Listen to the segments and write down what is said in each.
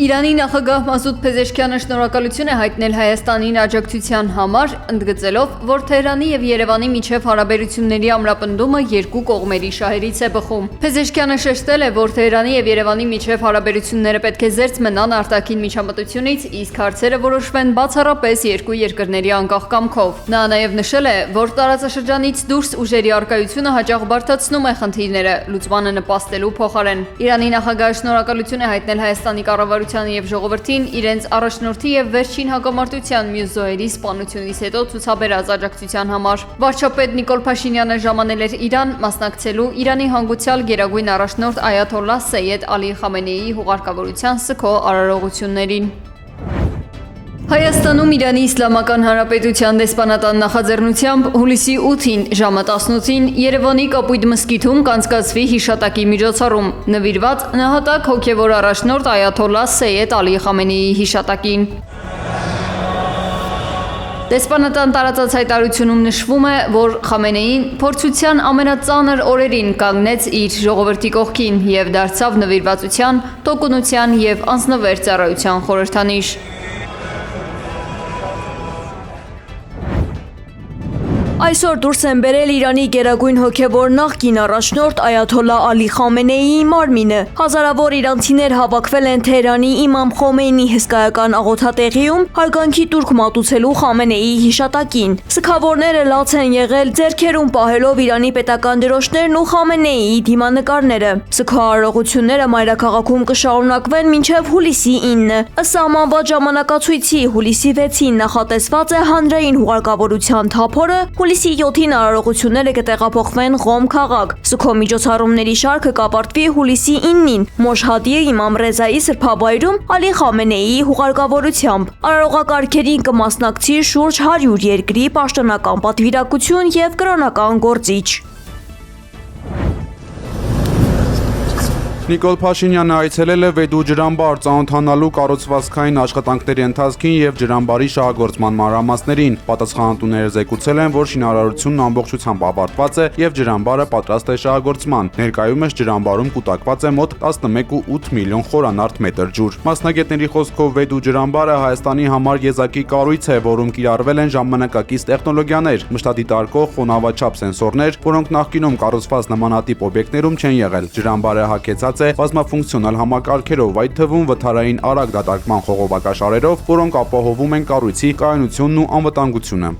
Իրանի նախագահ Մասուդ Փեզեշքյանը շնորհակալություն է հայտնել Հայաստանին աջակցության համար, ընդգծելով, որ Թեհրանի եւ Երևանի միջև հարաբերությունների ամրապնդումը երկու կողմերի շահերից է բխում։ Փեզեշքյանը շեշտել է, որ Թեհրանի եւ Երևանի միջև հարաբերությունները պետք է զերծ մնան արտաքին միջամտությունից, իսկ հարցերը որոշվեն բացառապես երկու երկրների անկախ կամքով։ Նա նաեւ նշել է, որ տարածաշրջանից դուրս ուժերի արկայությունը հաճախ բարդացնում է խնդիրները, լուծմանը նպաստելու փոխարեն։ Իրանի նախագահը շնորհակալություն է հայտնել Հայաստանի կառավարության եւ ժողովրդին իրենց առաջնորդի եւ վերջին հակամարտության մյուս զոհերի սպանությունից հետո ցուցաբերած աջակցության համար։ Վարչապետ Նիկոլ Փաշինյանը ժամանել էր Իրան մասնակցելու Իրանի հանգուցյալ գերագույն առաջնորդ Այաթոլլահ Սեյեդ Ալի Խամենեիի հուղարկավորության սգո արարողություններին։ Հայաստանում Իրանի Իսլամական Հանրապետության դեսպանատան նախաձեռնությամբ հուլիսի 8-ին ժամը 18-ին Երևանի Կապույտ մզկիթում կանցկացվի հիշատակի միջոցառում, նվիրված նահատակ հոգևոր առաջնորդ Այաթոլլահ Սեյեդ Ալի Խամենեիի հիշատակին։ Դեսպանատան տարածած հայտարարությունում նշվում է, որ Խամենեին փորձության ամենածանր օրերին կանգնեց իր ժողովրդի կողքին եւ դարձավ նվիրվածության, տոկունության եւ անձնվեր ծառայության խորհրդանիշ։ Այսօր դուրս են բերել Իրանի գերագույն հոգևոր նախկին առաջնորդ Այաթոլլահ Ալի Խամենեիի մարմինը։ Հազարավոր իրանցիներ հավաքվել են Թեհրանի Իմամ Խոմեյնի հսկայական աղոթատեղիում հարգանքի տուրք մատուցելու Խամենեիի հիշատակին։ Սգավորները լաց են եղել ձեռքերում պահելով Իրանի պետական դրոշներն ու Խամենեիի դիմանկարները։ Սգահարողությունները մայրաքաղաքում կշարունակվեն մինչև հուլիսի 9-ը։ Ըստ սահմանված ժամանակացույցի հուլիսի 6-ին նախատեսված է հանրային հուղարկավորության թափորը, հուլիսի 7-ին արարողությունները կտեղափոխվեն Ղոմ քաղաք։ Սգո միջոցառումների շարքը կապարտվի հուլիսի 9-ին Մոշհադի Իմամ Ռեզայի սրբավայրում Ալի Խամենեիի հուղարկավորությամբ։ Արարողակարգերին կմասնակցի շուրջ 100 երկրի պաշտոնական պատվիրակություն եւ կրոնական գործիչ։ Նիկոլ Փաշինյանը այցելել է Վեդու ջրամբար ծանոթանալու կառուցվածքային աշխատանքների ընթացքին եւ ջրամբարի շահագործման մանրամասներին։ Պատասխանատուները զեկուցել են, որ շինարարությունն ամբողջությամբ ավարտված է եւ ջրամբարը պատրաստ է շահագործման։ Ներկայումս ջրամբարում կուտակված է մոտ 11.8 միլիոն խորանարդ մետր ջուր։ Մասնագետների խոսքով Վեդու ջրամբարը Հայաստանի համար եզակի կառույց է, որում կիրառվել են ժամանակակից տեխնոլոգիաներ, մշտադիտարկող խոնավաչափ սենսորներ, որոնք նախկինում կառուցված նմանատիպ օբյեկտներում չեն եղել։ Ջրամբարը հագեցած է բազմաֆունկցիոնալ համակարգերով, այդ թվում վթարային արագ դատարկման խողովակաշարերով, որոնք ապահովում են կառույցի կայունությունն ու անվտանգությունը։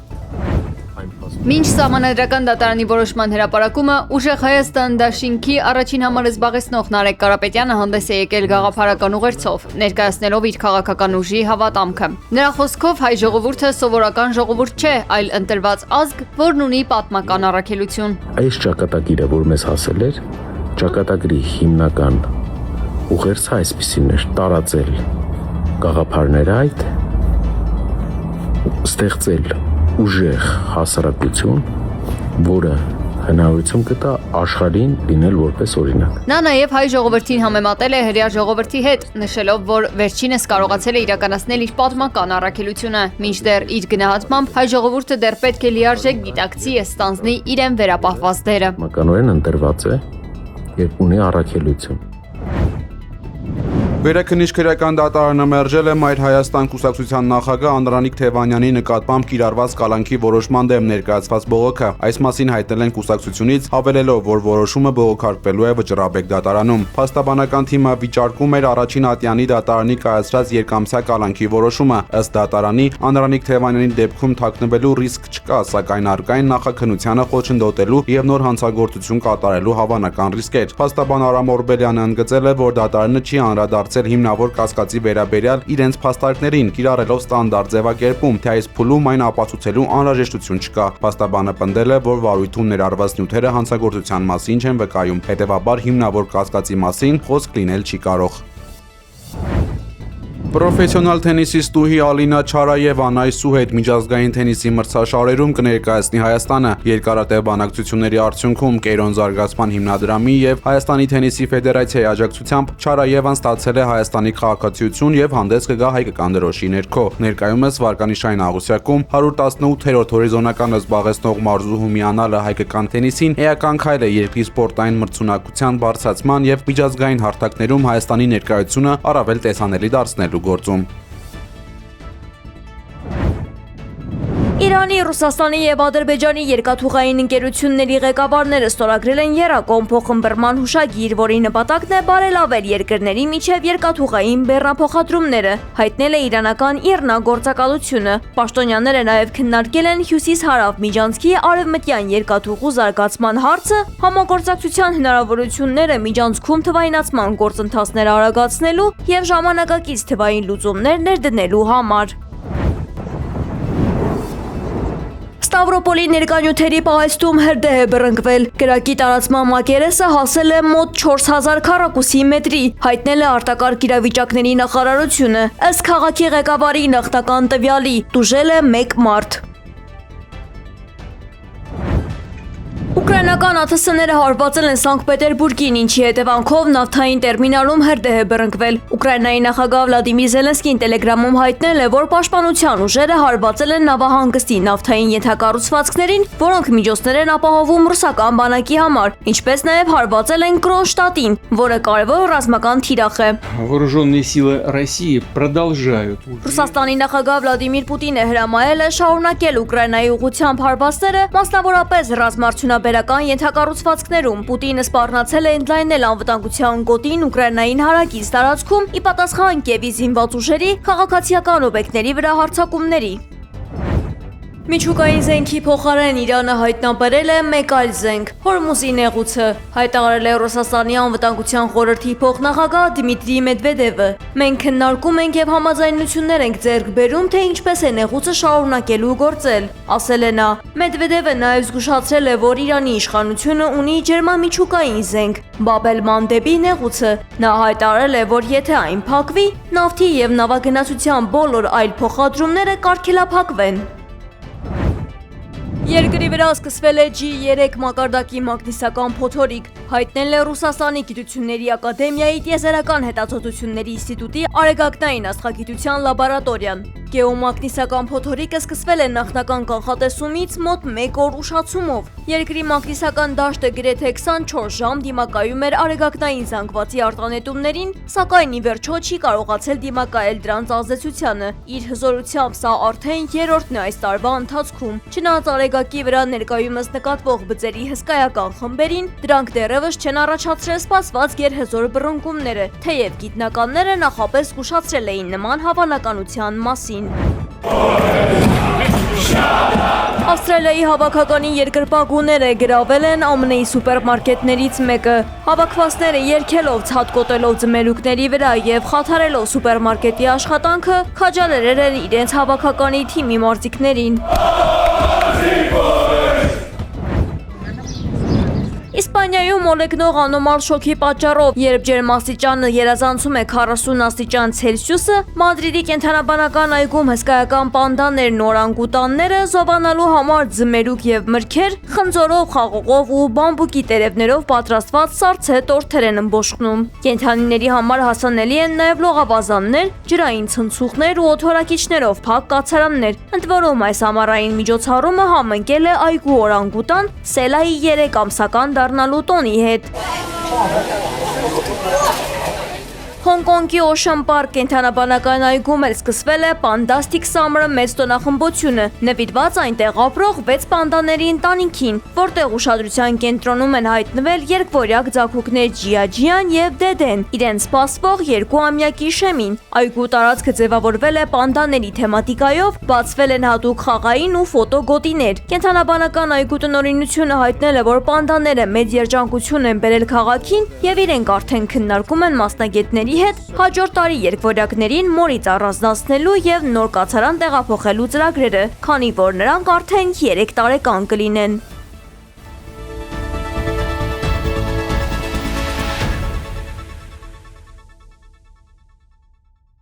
Մինչ սահմանադրական դատարանի որոշման հրապարակումը ուժեղ Հայաստան դաշինքի առաջին համարը զբաղեցնող Նարեկ Կարապետյանը հանդես է եկել գաղափարական ուղերձով, ներկայացնելով իր քաղաքական ուժի հավատամքը։ Նրա խոսքով հայ ժողովուրդը սովորական ժողովուրդ չէ, այլ ընտրված ազգ, որն ունի պատմական առաքելություն։ Այս ճակատագիրը, որ մեզ հասել էր, ճակատագրի հիմնական ուղերձը այսպիսին էր՝ տարածել գաղափարները այդ, ստեղծել ուժեղ հասարակություն, որը հնարավորություն կտա աշխարհին լինել որպես օրինակ։ Նա նաև հայ ժողովրդին համեմատել է հրեա ժողովրդի հետ, նշելով, որ վերջինս կարողացել է իրականացնել իր պատմական առաքելությունը, մինչդեռ իր գնահատմամբ հայ ժողովուրդը դեռ պետք է լիարժեք գիտակցի եւ ստանձնի իրեն վերապահված դերը։ Մականորեն ընտրված է եւ ունի առաքելություն։ Վերաքննիչ քրեական դատարանը մերժել է Մայր Հայաստան կուսակցության նախագահ Անդրանիկ Թևանյանի նկատմամբ կիրառված կալանքի որոշման դեմ ներկայացված բողոքը։ Այս մասին հայտնել են կուսակցությունից, հավելելով, որ որոշումը բողոքարկվելու է Վճռաբեկ դատարանում։ Փաստաբանական թիմը վիճարկում էր առաջին ատյանի դատարանի կայացրած երկամսյա կալանքի որոշումը։ Ըստ դատարանի, Անդրանիկ Թևանյանի դեպքում թաքնվելու ռիսկ չկա, սակայն արկային նախաքննությանը խոչընդոտելու եւ նոր հանցագործություն կատարելու հավանական ռիսկեր։ Փաստաբան Արամ Օրբելյանը ընդգծել է, որ դատարանը չի անդրադարձել հիմնավոր կասկածի վերաբերյալ իրենց փաստարկներին, կիրառելով ստանդարտ ձևակերպում, թե այս փուլում այն ապացուցելու անհրաժեշտություն չկա։ Փաստաբանը պնդել է, որ վարույթում ներառված նյութերը հանցագործության մասին չեն վկայում, հետևաբար հիմնավոր կասկածի մասին խոսք լինել չի կարող։ Պրոֆեսիոնալ թենիսիստուհի Ալինա Չարաևան այսու հետ միջազգային թենիսի մրցաշարերում կներկայացնի Հայաստանը։ Երկարատև բանակցությունների արդյունքում Կերոն զարգացման հիմնադրամի եւ Հայաստանի թենիսի ֆեդերացիայի աջակցությամբ Չարաևան ստացել է Հայաստանի քաղաքացիություն եւ հանդես կգա հայկական դրոշի ներքո։ Ներկայումս վարկանիշային աղյուսակում 118-րդ հորիզոնականը զբաղեցնող Մարզուհու միանալը հայկական թենիսին էական քայլ է երկրի սպորտային մրցունակության բարձրացման եւ միջազգային հարթակներում Հայաստանի ներկայությունը առավել տեսանելի դարձնելու գործում։ Իրանի, Ռուսաստանի եւ Ադրբեջանի երկաթուղային ընկերությունների ղեկավարները ստորագրել են եռակողմ փոխըմբռնման հուշագիր, որի նպատակն է բարելավել երկրների միջև երկաթուղային բեռնափոխադրումները, հայտնել է իրանական ԻՌՆԱ գործակալությունը։ Պաշտոնյաները նաեւ քննարկել են հյուսիս-հարավ միջանցքի արևմտյան երկաթուղու զարգացման հարցը, համագործակցության հնարավորությունները միջանցքում թվայնացման գործընթացները արագացնելու եւ ժամանակակից թվային լուծումներ ներդնելու համար։ Ստավրոպոլի ներկանյութերի պահեստում հրդեհ է բռնկվել։ Կրակի տարածման մակերեսը հասել է մոտ 4000 քառակուսի մետրի, հայտնել է արտակարգ իրավիճակների նախարարությունը։ Ըստ քաղաքի ղեկավարի նախնական տվյալի, տուժել է 1 մարդ։ Ուկրաինական ԱԹՍ-ները հարվածել են Սանկտ Պետերբուրգին, ինչի հետևանքով նավթային տերմինալում հրդեհ է բռնկվել։ Ուկրաինայի նախագահ Վլադիմիր Զելենսկին Տելեգրամում հայտնել է, որ պաշտպանության ուժերը հարվածել են նավահանգստի նավթային ենթակառուցվածքներին, որոնք միջոցներ են ապահովում ռուսական բանակի համար, ինչպես նաև հարվածել են Կրոնշտատին, որը կարևոր ռազմական թիրախ է։ Вооруженные силы России продолжают. Ռուսաստանի նախագահ Վլադիմիր Պուտինը հրամայել է շարունակել Ուկրաինայի ուղղությամբ հարվածները, մասնավորապես ռազմաարդյունաբերական ենթակառուցվածքներում։ Պուտինը սպառնացել է ընդլայնել անվտանգության գոտին Ուկրաինային հարակից տարածքում՝ ի պատասխան Կիևի զինված ուժերի քաղաքացիական օբյեկտների վրա հարձակումների։ Միջուկային զենքի փոխարեն Իրանը հայտնաբերել է մեկ այլ զենք՝ Հորմուզի նեղուցը, հայտարարել է Ռուսաստանի անվտանգության խորհրդի փոխնախագահ Դմիտրի Մեդվեդևը։ Մենք քննարկում ենք եւ համաձայնություններ ենք ձեռք բերում, թե ինչպես է նեղուցը շարունակելու գործել, ասել է նա։ Մեդվեդևը նաեւ զգուշացրել է, որ Իրանի իշխանությունը ունի ջերմամիջուկային զենք՝ Բաբել Մանդեբի նեղուցը։ Նա հայտարարել է, որ եթե այն փակվի, նավթի եւ նավագնացության բոլոր այլ փոխադրումները կարգելափակվեն։ Երկրի վրա սկսվել է G3 մակարդակի մագնիսական փոթորիկ, հայտնել է Ռուսաստանի գիտությունների ակադեմիայի տիեզերական հետազոտությունների ինստիտուտի արեգակնային աստղագիտության լաբորատորիան։ Գեոմագնիսական փոթորիկը սկսվել է նախնական կանխատեսումից մոտ 1 օր ուշացումով։ Երկրի մագնիսական դաշտը գրեթե 24 ժամ դիմակայում էր արեգակնային զանգվածի արտանետումներին, սակայն ի վերջո չի կարողացել դիմակայել դրանց ազդեցությանը։ Իր հզորությամբ սա արդեն երրորդն է այս տարվա ընթացքում։ Չնայած արեգակի վրա ներկայումս նկատվող բծերի հսկայական խմբերին, դրանք դեռևս չեն առաջացրել սպասված գերհզոր բռնկումները, թեև գիտնականները նախապես զգուշացրել էին նման հավանականության մասին։ Ավստրալիայի հավաքականի երկրպագուները գրավել են ԱՄՆ-ի սուպերմարկետներից մեկը։ Հավաքվածները երգելով, ցատկոտելով ձմերուկների վրա եւ խաթարելով սուպերմարկետի աշխատանքը, քաջալերել են իրենց հավաքականի թիմի մարզիկներին։ Իսպանիայում մոլեգնող անոմալ շոկի պատճառով, երբ ջերմաստիճանը երազանցում է 40 աստիճան Ցելսիուսը, Մադրիդի կենդանաբանական այգում հսկայական պանդաներն ու օրանգուտանները զովանալու համար ձմերուկ եւ մրգեր, խնձորով, խաղողով ու բամբուկի տերևներով պատրաստված սառցե տորթեր են ըմբոշխնում։ Կենդանիների համար հասանելի են նաեւ լողավազաններ, ջրային ցնցուղներ ու օդորակիչներով փակ կացարաններ։ Ընդ որում այս ամառային միջոցառումը համընկել է այգու օրանգուտան Սելայի 3 ամսական դառնալու տոնի հետ։ Հոնկոնգի Օշեն Պարկ կենդանաբանական այգում էլ սկսվել է Pandastic Summer մեծ տոնախմբությունը, նվիրված այնտեղ ապրող 6 պանդաների ընտանիքին, որտեղ ուշադրության կենտրոնում են հայտնվել երկվորյակ ձագուկներ Ջիաջիան եւ Դեդեն, իրենց սպասվող 2-ամյակի շեմին։ Այգու տարածքը ձևավորվել է պանդաների թեմատիկայով, բացվել են հատուկ խաղային ու ֆոտոգոտիներ։ Կենդանաբանական այգու տնօրինությունը հայտնել է, որ պանդաները մեծ երջանկություն են բերել քաղաքին եւ իրենք արդեն քննարկում են մասնագետների հետ հաջորդ տարի երկվորյակներին մորից առանձնացնելու եւ նոր կացարան տեղափոխելու ծրագրերը, քանի որ նրանք արդեն 3 տարեկան կլինեն։